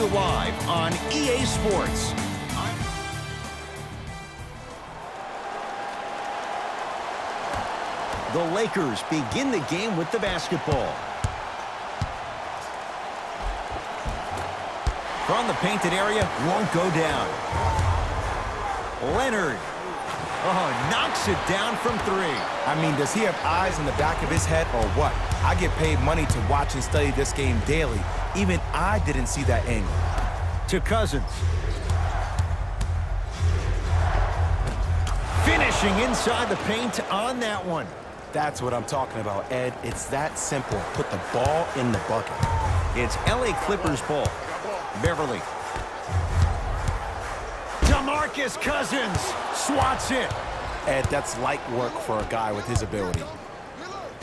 you live on EA Sports. The Lakers begin the game with the basketball. From the painted area, won't go down. Leonard. Oh, knocks it down from three. I mean, does he have eyes in the back of his head or what? I get paid money to watch and study this game daily. Even I didn't see that angle. To Cousins. Finishing inside the paint on that one. That's what I'm talking about, Ed. It's that simple. Put the ball in the bucket. It's LA Clippers ball. Beverly. DeMarcus Cousins swats it. Ed, that's light work for a guy with his ability.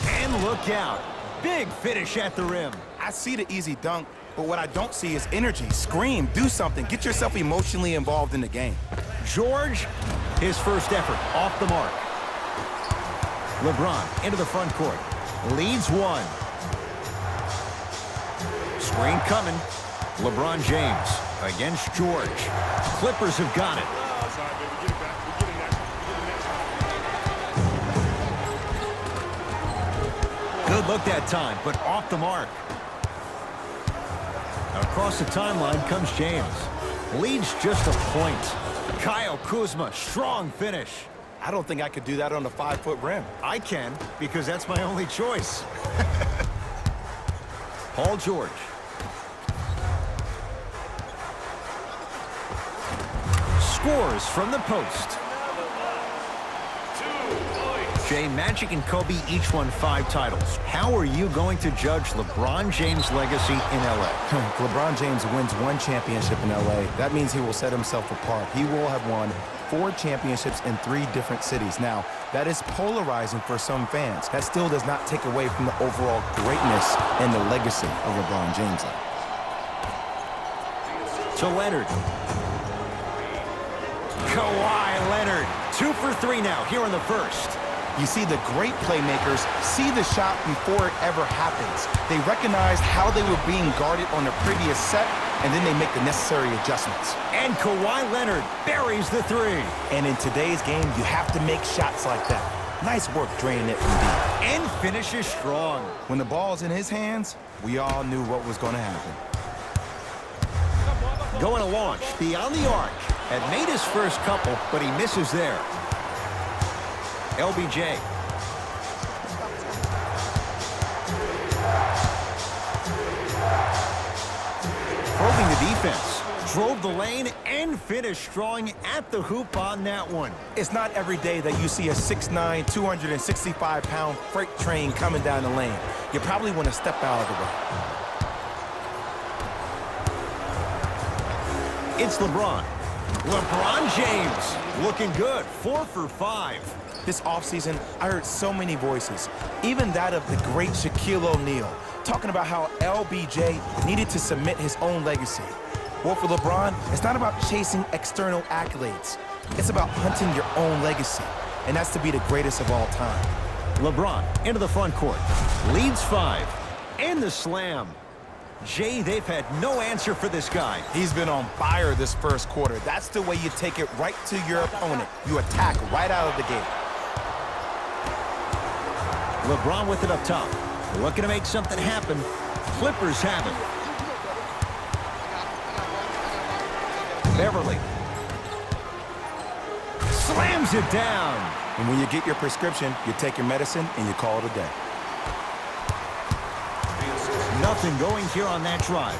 And look out. Big finish at the rim. I see the easy dunk, but what I don't see is energy. Scream, do something. Get yourself emotionally involved in the game. George, his first effort off the mark. LeBron into the front court. Leads one. Screen coming. LeBron James against George. Clippers have got it. Good look that time, but off the mark. Across the timeline comes James. Leads just a point. Kyle Kuzma, strong finish. I don't think I could do that on a 5-foot rim. I can, because that's my only choice. Paul George. Scores from the post. Jay, Magic and Kobe each won 5 titles. How are you going to judge LeBron James' legacy in LA? LeBron James wins 1 championship in LA. That means he will set himself apart. He will have won 4 championships in 3 different cities. Now, that is polarizing for some fans. That still does not take away from the overall greatness and the legacy of LeBron James. To Leonard. Kawhi Leonard. 2 for 3 now here in the first. You see, the great playmakers see the shot before it ever happens. They recognize how they were being guarded on the previous set, and then they make the necessary adjustments. And Kawhi Leonard buries the 3. And in today's game, you have to make shots like that. Nice work draining it from deep. And finishes strong. When the ball's in his hands, we all knew what was going to happen. Going to launch beyond the arc. Had made his first couple, but he misses there. LBJ. Probing the defense. Drove the lane and finished strong at the hoop on that one. It's not every day that you see a 6'9", 265-pound freight train coming down the lane. You probably want to step out of the way. It's LeBron. LeBron James looking good. 4 for 5. This offseason, I heard so many voices, even that of the great Shaquille O'Neal, talking about how LBJ needed to submit his own legacy. Well, for LeBron, it's not about chasing external accolades. It's about hunting your own legacy, and that's to be the greatest of all time. LeBron into the front court. Leads 5. And the slam. Jay, they've had no answer for this guy. He's been on fire this first quarter. That's the way you take it right to your opponent. You attack right out of the gate. LeBron with it up top. Looking to make something happen. Clippers have it. Beverly. Slams it down. And when you get your prescription, you take your medicine and you call it a day. Nothing going here on that drive.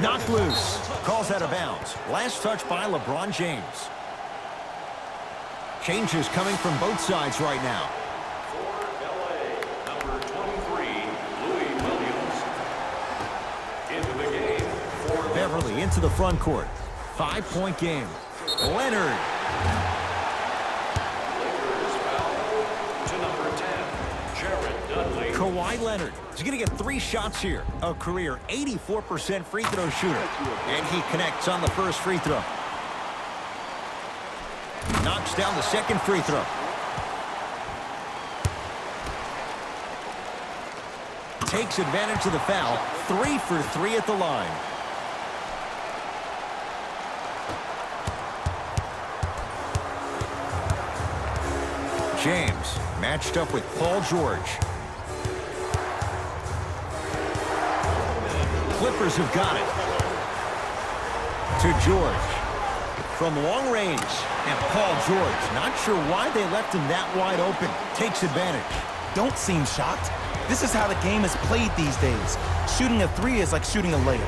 Knocked loose. Calls out of bounds. Last touch by LeBron James. Changes coming from both sides right now. For LA, number 23, Louis Williams. Into the game for Beverly into the front court. 5-point game. Leonard. Lakers foul to number 10, Jared Dudley. Kawhi Leonard is going to get 3 shots here. A career 84% free throw shooter. And he connects on the first free throw. Knocks down the second free throw. Takes advantage of the foul. 3 for 3 at the line. James matched up with Paul George. Clippers have got it. To George. From long range. And Paul George, not sure why they left him that wide open. Takes advantage. Don't seem shocked. This is how the game is played these days. Shooting a three is like shooting a layup.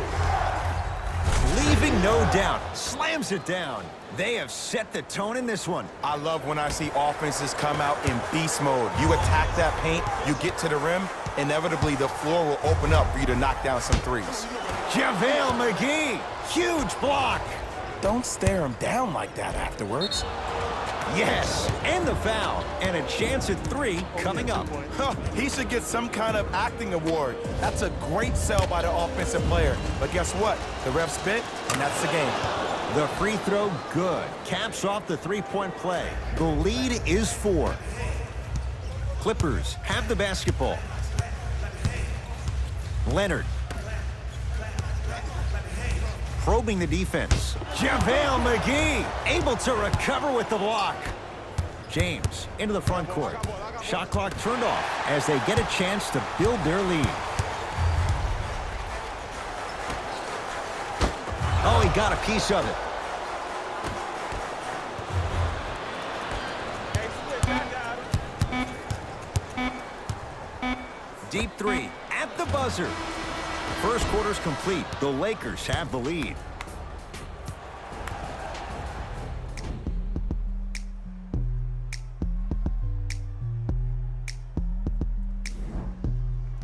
Leaving no doubt. Slams it down. They have set the tone in this one. I love when I see offenses come out in beast mode. You attack that paint, you get to the rim, inevitably the floor will open up for you to knock down some threes. JaVale McGee. Huge block. Don't stare him down like that afterwards. Yes, and the foul. And a chance at three coming up. Huh, he should get some kind of acting award. That's a great sell by the offensive player. But guess what? The ref spit, and that's the game. The free throw, good. Caps off the three-point play. The lead is 4. Clippers have the basketball. Leonard. Probing the defense. JaVale McGee able to recover with the block. James into the front court. Shot clock turned off as they get a chance to build their lead. Oh, he got a piece of it. Deep three at the buzzer. First quarter's complete. The Lakers have the lead.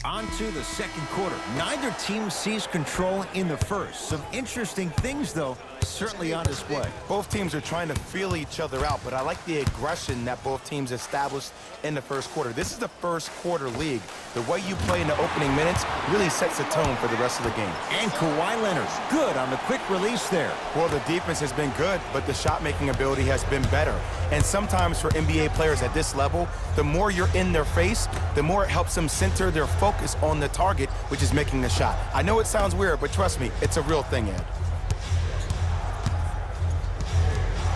On to the second quarter. Neither team sees control in the first. Some interesting things, though, certainly on display. Both teams are trying to feel each other out, but I like the aggression that both teams established in the first quarter. This is the first quarter league. The way you play in the opening minutes really sets the tone for the rest of the game. And Kawhi Leonard, good on the quick release there. Well, the defense has been good, but the shot-making ability has been better. And sometimes for NBA players at this level, the more you're in their face, the more it helps them center their focus on the target, which is making the shot. I know it sounds weird, but trust me, it's a real thing, Ed.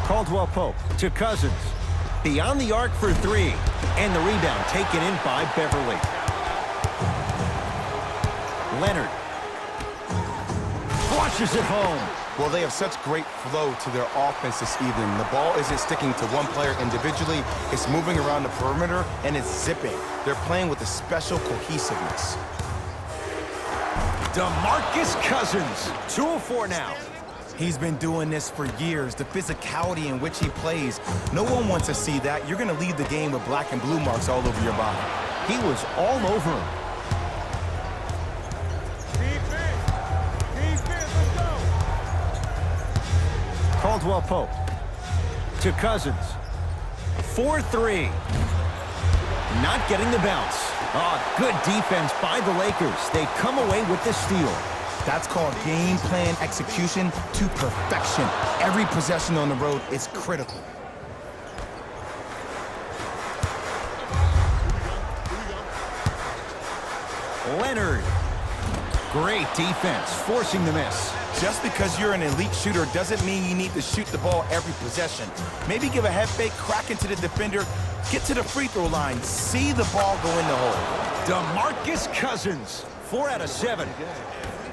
Caldwell Pope to Cousins. Beyond the arc for three. And the rebound taken in by Beverly. Leonard. Flushes it home. Well, they have such great flow to their offense this evening. The ball isn't sticking to one player individually. It's moving around the perimeter, and it's zipping. They're playing with a special cohesiveness. DeMarcus Cousins, 2 of 4 now. He's been doing this for years. The physicality in which he plays. No one wants to see that. You're going to lead the game with black and blue marks all over your body. He was all over him. Caldwell Pope to Cousins. 4-3. Not getting the bounce. Oh, good defense by the Lakers. They come away with the steal. That's called game plan execution to perfection. Every possession on the road is critical. Leonard. Great defense, forcing the miss. Just because you're an elite shooter doesn't mean you need to shoot the ball every possession. Maybe give a head fake, crack into the defender, get to the free throw line, see the ball go in the hole. DeMarcus Cousins, 4 out of 7.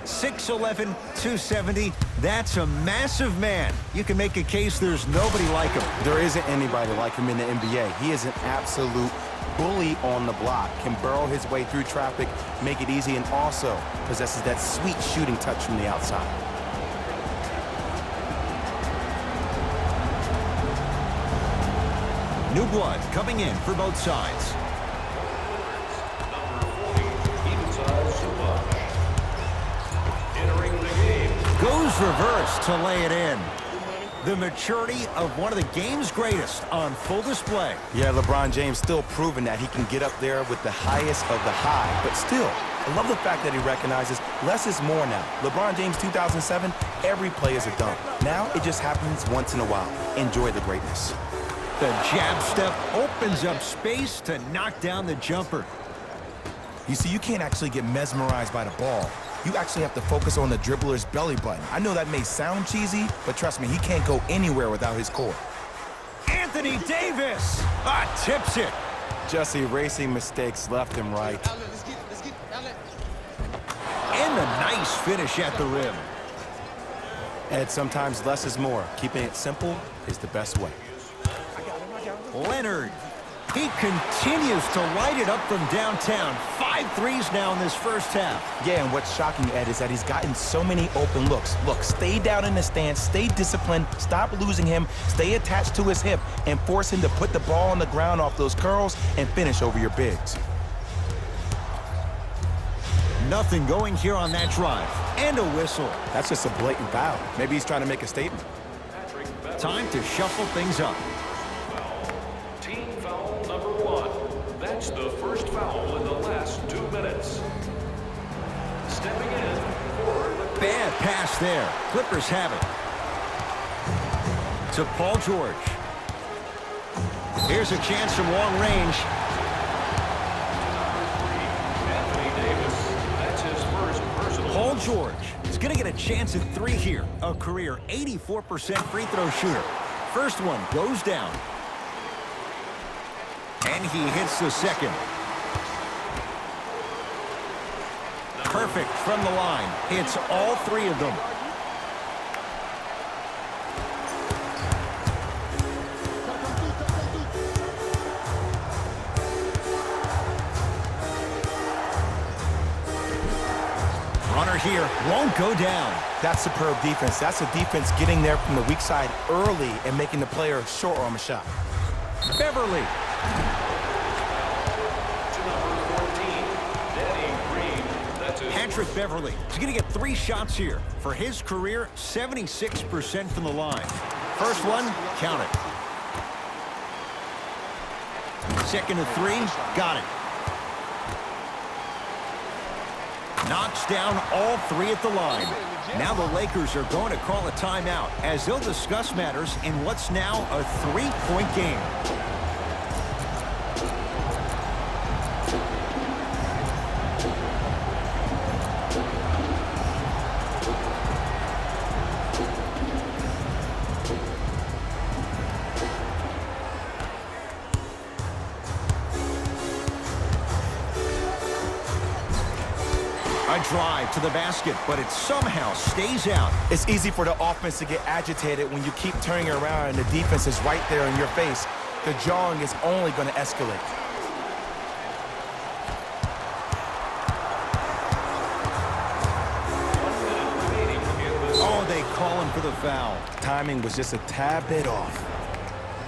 6'11", 270. That's a massive man. You can make a case there's nobody like him. There isn't anybody like him in the NBA. He is an absolute bully on the block, can burrow his way through traffic, make it easy, and also possesses that sweet shooting touch from the outside. New blood coming in for both sides. Goes reverse to lay it in. The maturity of one of the game's greatest on full display. Yeah, LeBron James still proving that he can get up there with the highest of the high. But still, I love the fact that he recognizes less is more now. LeBron James 2007, every play is a dunk. Now it just happens once in a while. Enjoy the greatness. The jab step opens up space to knock down the jumper. You see, you can't actually get mesmerized by the ball. You actually have to focus on the dribbler's belly button. I know that may sound cheesy, but trust me, he can't go anywhere without his core. Anthony Davis. Tips it. Just erasing mistakes left and right. And a nice finish at the rim. And sometimes less is more. Keeping it simple is the best way. Leonard. He continues to light it up from downtown. 5 threes now in this first half. Yeah, and what's shocking, Ed, is that he's gotten so many open looks. Look, stay down in the stance, stay disciplined, stop losing him, stay attached to his hip, and force him to put the ball on the ground off those curls and finish over your bigs. Nothing going here on that drive. And a whistle. That's just a blatant foul. Maybe he's trying to make a statement. Time to shuffle things up. Team foul number 1. That's the first foul in the last 2 minutes. Stepping in for the... Bad pass there. Clippers have it. To Paul George. Here's a chance from long range. Anthony Davis. That's his first personal. Paul George is going to get a chance at 3 here. A career 84% free throw shooter. First one goes down. And he hits the second. Perfect from the line. Hits all 3 of them. Runner here won't go down. That's superb defense. That's a defense getting there from the weak side early and making the player short arm a shot. Beverly. To number 14, Danny Green. That's his... Patrick Beverly is going to get 3 shots here. For his career, 76% from the line. First one, count it. Second to 3, got it. Knocks down all 3 at the line. Now the Lakers are going to call a timeout as they'll discuss matters in what's now a 3-point game. A drive to the basket, but it somehow stays out. It's easy for the offense to get agitated when you keep turning around and the defense is right there in your face. The jawing is only going to escalate. Oh, they call him for the foul. Timing was just a tad bit off.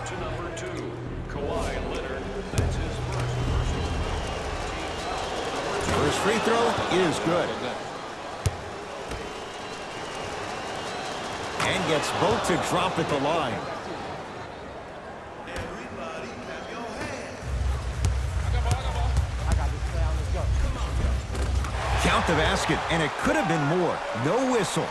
To number 2, Kawhi Leonard. That's his first personal. First free throw is good. And gets both to drop at the line. Count the basket, and it could have been more. No whistle.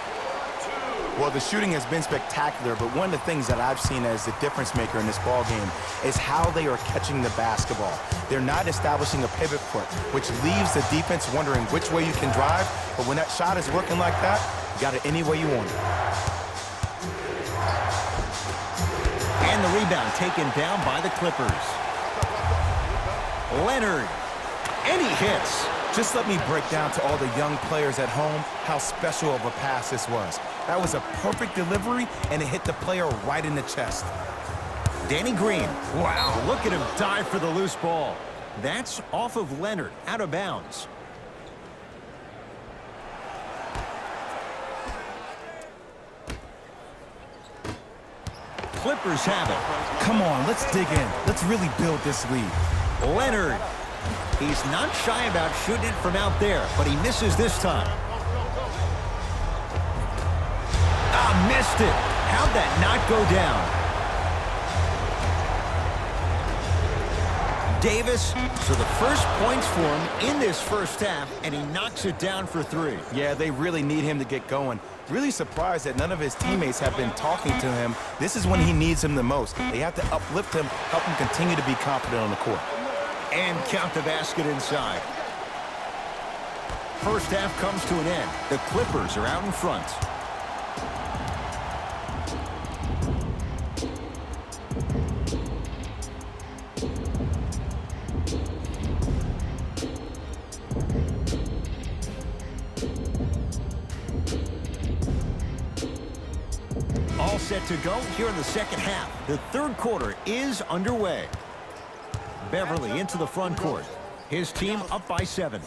Well, the shooting has been spectacular, but one of the things that I've seen as the difference maker in this ball game is how they are catching the basketball. They're not establishing a pivot foot, which leaves the defense wondering which way you can drive, but when that shot is working like that, you got it any way you want it. And the rebound taken down by the Clippers. Leonard, and he hits. Just let me break down to all the young players at home how special of a pass this was. That was a perfect delivery, and it hit the player right in the chest. Danny Green. Wow, look at him dive for the loose ball. That's off of Leonard, out of bounds. Clippers have it. Come on, let's dig in. Let's really build this lead. Leonard. He's not shy about shooting it from out there, but he misses this time. Missed it. How'd that not go down? Davis, so the first points for him in this first half, and he knocks it down for 3. Yeah, they really need him to get going. Really surprised that none of his teammates have been talking to him. This is when he needs him the most. They have to uplift him, help him continue to be confident on the court. And count the basket inside. First half comes to an end. The Clippers are out in front. all set to go here in the second half. The third quarter is underway. Beverly into the front court. His team up by 7.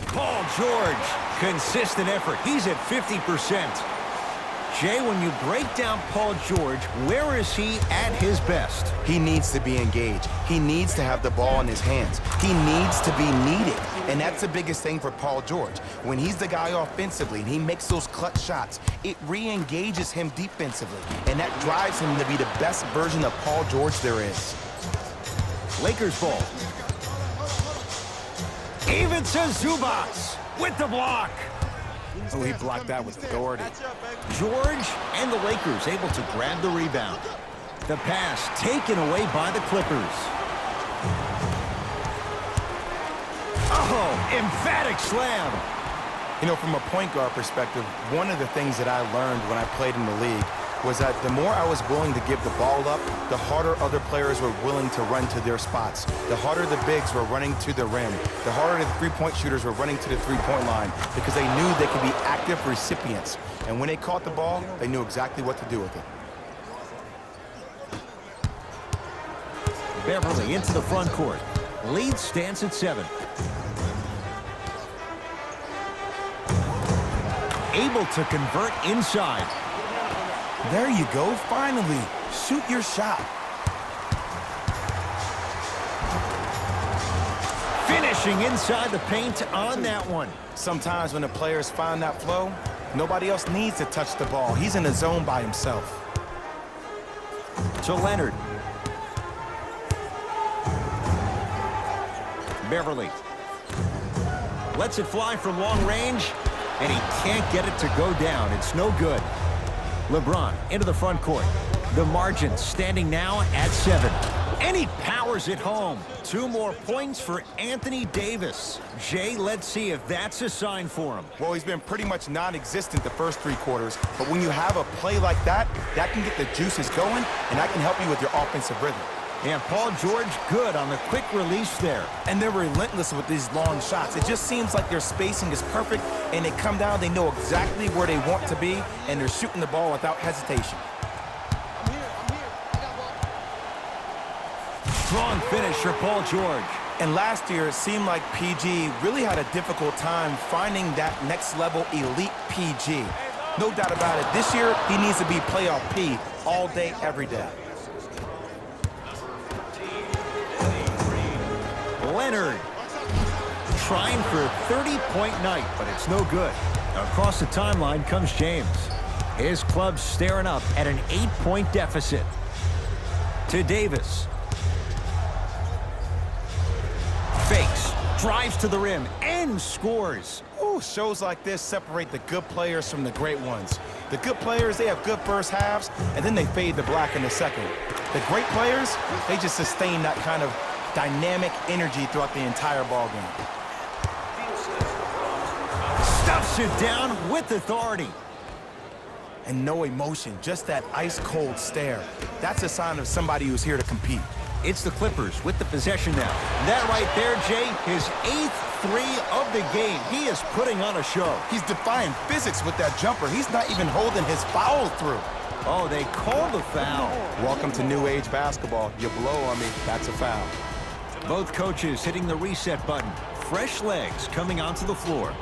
Paul George, consistent effort. He's at 50%. Jay, when you break down Paul George, where is he at his best? He needs to be engaged. He needs to have the ball in his hands. He needs to be needed. And that's the biggest thing for Paul George. When he's the guy offensively and he makes those clutch shots, it re-engages him defensively. And that drives him to be the best version of Paul George there is. Lakers ball. Ivica Zubac with the block. Oh, he blocked that with authority. George and the Lakers able to grab the rebound. The pass taken away by the Clippers. Oh, emphatic slam. You know, from a point guard perspective, one of the things that I learned when I played in the league was that the more I was willing to give the ball up, the harder other players were willing to run to their spots. The harder the bigs were running to the rim. The harder the three-point shooters were running to the three-point line because they knew they could be active recipients. And when they caught the ball, they knew exactly what to do with it. Beverly into the front court. Lead stands at 7. Able to convert inside. There you go, finally. Shoot your shot. Finishing inside the paint on that one. Sometimes when the players find that flow, nobody else needs to touch the ball. He's in the zone by himself. To Leonard. Beverly. Lets it fly from long range, and he can't get it to go down. It's no good. LeBron into the front court. The margin standing now at 7. And he powers it home. 2 more points for Anthony Davis. Jay, let's see if that's a sign for him. Well, he's been pretty much non-existent the first 3 quarters, but when you have a play like that, that can get the juices going, and that can help you with your offensive rhythm. And Paul George good on the quick release there. And they're relentless with these long shots. It just seems like their spacing is perfect, and they come down, they know exactly where they want to be, and they're shooting the ball without hesitation. Strong finish for Paul George. And last year, it seemed like PG really had a difficult time finding that next level elite PG. No doubt about it. This year, he needs to be playoff P all day, every day. Leonard trying for a 30-point night, but it's no good. Across the timeline comes James. His club's staring up at an 8-point deficit. To Davis. Fakes, drives to the rim, and scores. Ooh, shows like this separate the good players from the great ones. The good players, they have good first halves, and then they fade to black in the second. The great players, they just sustain that kind of dynamic energy throughout the entire ballgame. Stuffs it down with authority. And no emotion, just that ice-cold stare. That's a sign of somebody who's here to compete. It's the Clippers with the possession now. That right there, Jay, his 8th 3 of the game. He is putting on a show. He's defying physics with that jumper. He's not even holding his foul through. Oh, they called the foul. Welcome to new age basketball. You blow on me, that's a foul. Both coaches hitting the reset button. Fresh legs coming onto the floor.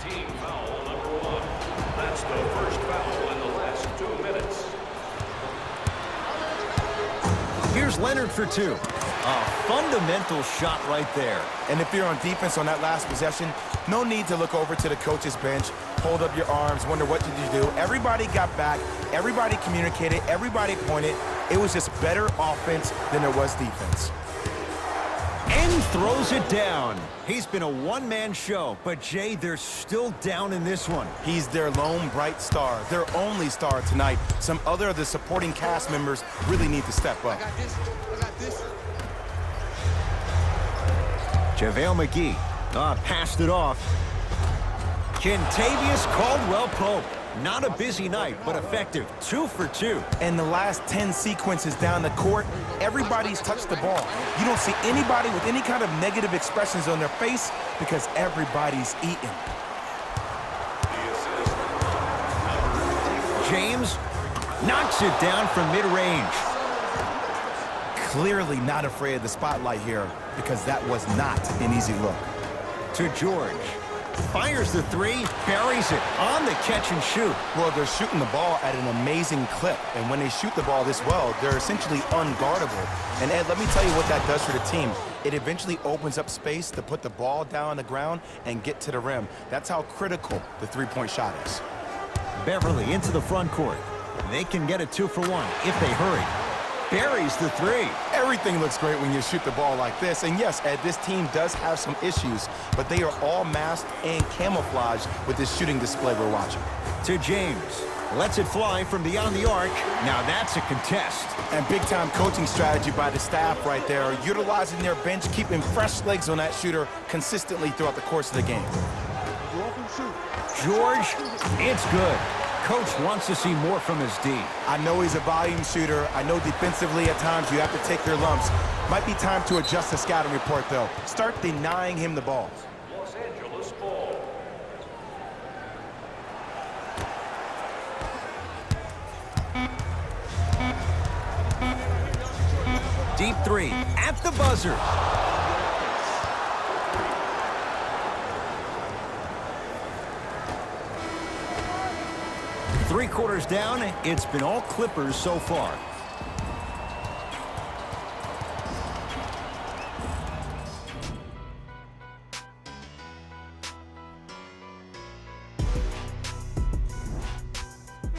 Team foul number 1. That's the first foul in the last 2 minutes. Here's Leonard for 2. A fundamental shot right there. And if you're on defense on that last possession, no need to look over to the coach's bench, hold up your arms, wonder what did you do. Everybody got back, everybody communicated, everybody pointed. It was just better offense than there was defense. And throws it down. He's been a one-man show, but Jay, they're still down in this one. He's their lone bright star, their only star tonight. Some other of the supporting cast members really need to step up. I got this. JaVale McGee passed it off. Kentavious Caldwell-Pope. Not a busy night, but effective. 2 for 2. And the last 10 sequences down the court, everybody's touched the ball. You don't see anybody with any kind of negative expressions on their face because everybody's eating. James knocks it down from mid-range. Clearly not afraid of the spotlight here because that was not an easy look. To George. Fires the three, buries it on the catch and shoot. Well, they're shooting the ball at an amazing clip, and when they shoot the ball this well, they're essentially unguardable. And Ed, let me tell you what that does for the team. It eventually opens up space to put the ball down on the ground and get to the rim. That's how critical the three-point shot is. Beverly into the front court. They can get a 2 for 1 if they hurry. Buries the three. Everything looks great when you shoot the ball like this. And yes, Ed, this team does have some issues, but they are all masked and camouflaged with this shooting display we're watching. To James. Lets it fly from beyond the arc. Now that's a contest. And big-time coaching strategy by the staff right there, utilizing their bench, keeping fresh legs on that shooter consistently throughout the course of the game. George, it's good. Coach wants to see more from his D. I know he's a volume shooter. I know defensively at times you have to take your lumps. Might be time to adjust the scouting report, though. Start denying him the ball. Los Angeles ball. Deep three at the buzzer. Three quarters down, it's been all Clippers so far.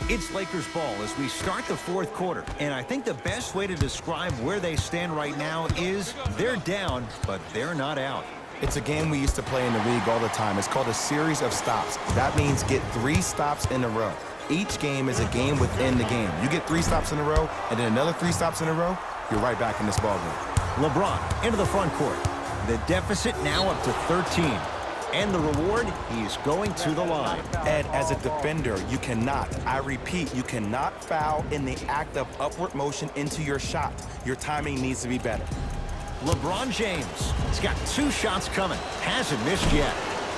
It's Lakers ball as we start the fourth quarter. And I think the best way to describe where they stand right now is they're down, but they're not out. It's a game we used to play in the league all the time. It's called a series of stops. That means get 3 stops in a row. Each game is a game within the game. You get 3 stops in a row, and then another 3 stops in a row, you're right back in this ball game. LeBron into the front court. The deficit now up to 13. And the reward, he's going to the line. Ed, as a defender, you cannot, I repeat, you cannot foul in the act of upward motion into your shot. Your timing needs to be better. LeBron James. He's got 2 shots coming. Hasn't missed yet.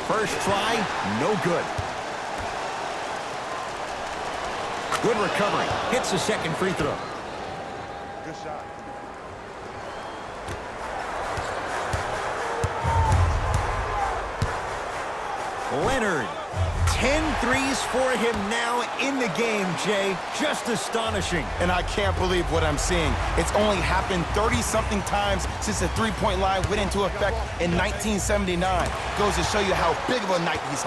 First try, no good. Good recovery. Hits the second free throw. Good shot. Leonard. 10 threes for him now in the game, Jay. Just astonishing. And I can't believe what I'm seeing. It's only happened 30-something times since the three-point line went into effect in 1979. Goes to show you how big of a night he's